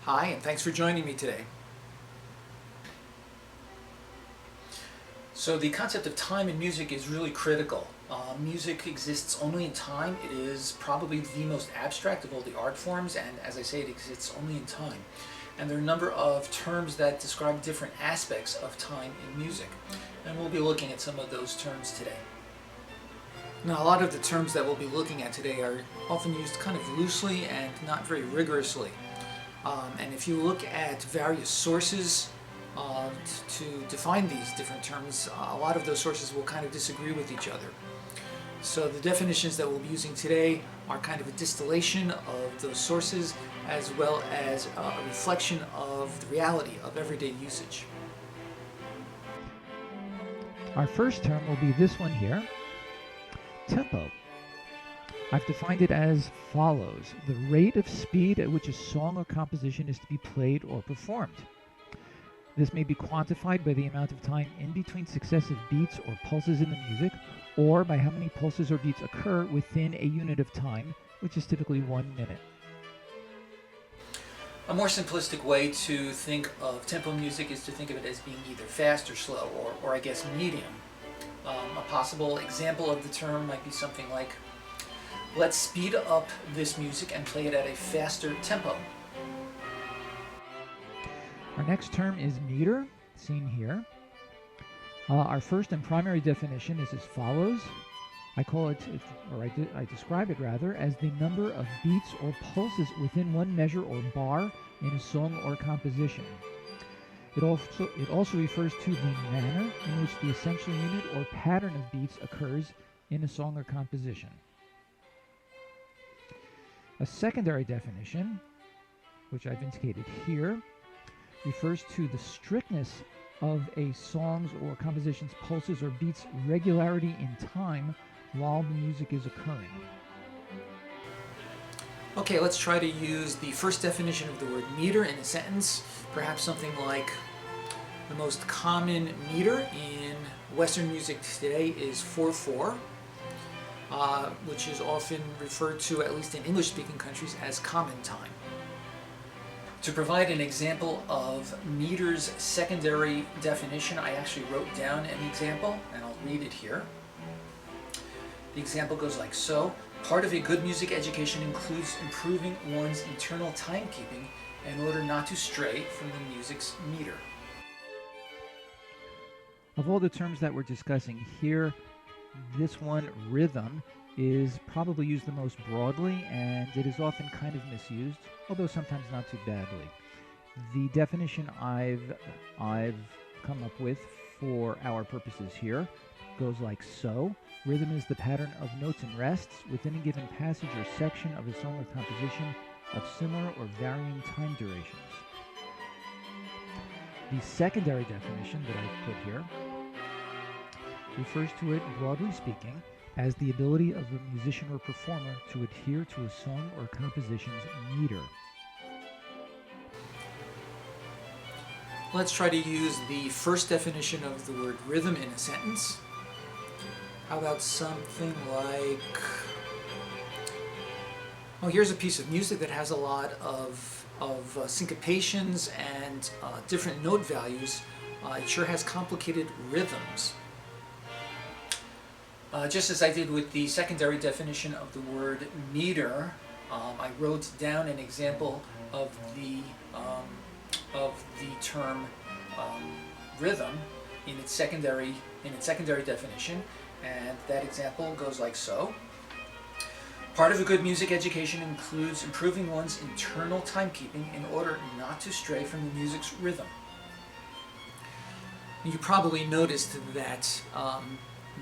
Hi, and thanks for joining me today. So the concept of time in music is really critical. Music exists only in time. It is probably the most abstract of all the art forms, and as I say, it exists only in time. And there are a number of terms that describe different aspects of time in music, and we'll be looking at some of those terms today. Now, a lot of the terms that we'll be looking at today are often used kind of loosely and not very rigorously. And if you look at various sources to define these different terms, a lot of those sources will kind of disagree with each other. So the definitions that we'll be using today are kind of a distillation of those sources as well as a reflection of the reality of everyday usage. Our first term will be this one here, tempo. I've defined it as follows: the rate of speed at which a song or composition is to be played or performed. This may be quantified by the amount of time in between successive beats or pulses in the music, or by how many pulses or beats occur within a unit of time, which is typically 1 minute. A more simplistic way to think of tempo music is to think of it as being either fast or slow, or I guess medium. A possible example of the term might be something like, let's speed up this music and play it at a faster tempo. Our next term is meter, seen here. Our first and primary definition is as follows. I call it, I describe it rather, as the number of beats or pulses within one measure or bar in a song or composition. It also refers to the manner in which the essential unit or pattern of beats occurs in a song or composition. A secondary definition, which I've indicated here, refers to the strictness of a song's or composition's pulses or beats' regularity in time while the music is occurring. Okay, let's try to use the first definition of the word meter in a sentence. Perhaps something like, the most common meter in Western music today is 4/4, which is often referred to, at least in English-speaking countries, as common time. To provide an example of meter's secondary definition, I actually wrote down an example, and I'll read it here. The example goes like so. Part of a good music education includes improving one's internal timekeeping in order not to stray from the music's meter. Of all the terms that we're discussing here, this one, rhythm, is probably used the most broadly, and it is often kind of misused, although sometimes not too badly. The definition I've come up with for our purposes here goes like so. Rhythm is the pattern of notes and rests within a given passage or section of a song or composition of similar or varying time durations. The secondary definition that I've put here refers to it, broadly speaking, as the ability of a musician or performer to adhere to a song or composition's meter. Let's try to use the first definition of the word rhythm in a sentence. How about something like, oh, here's a piece of music that has a lot of syncopations and different note values. It sure has complicated rhythms. Just as I did with the secondary definition of the word meter, I wrote down an example of the term rhythm in its secondary definition, and that example goes like so. Part of a good music education includes improving one's internal timekeeping in order not to stray from the music's rhythm. You probably noticed that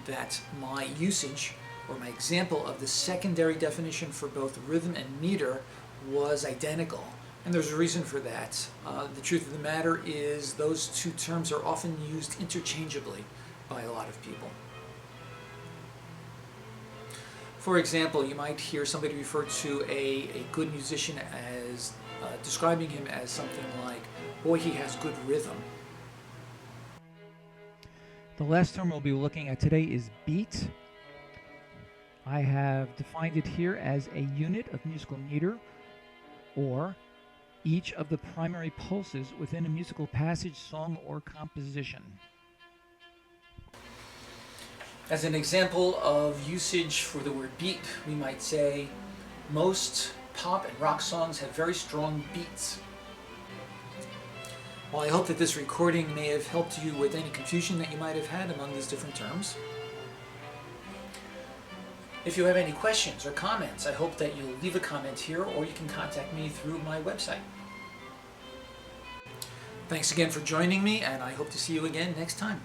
that my usage, or my example of the secondary definition for both rhythm and meter, was identical. And there's a reason for that. The truth of the matter is those two terms are often used interchangeably by a lot of people. For example, you might hear somebody refer to a good musician as describing him as something like, boy, he has good rhythm. The last term we'll be looking at today is beat. I have defined it here as a unit of musical meter, or each of the primary pulses within a musical passage, song, or composition. As an example of usage for the word beat, we might say most pop and rock songs have very strong beats. Well, I hope that this recording may have helped you with any confusion that you might have had among these different terms. If you have any questions or comments, I hope that you'll leave a comment here, or you can contact me through my website. Thanks again for joining me, and I hope to see you again next time.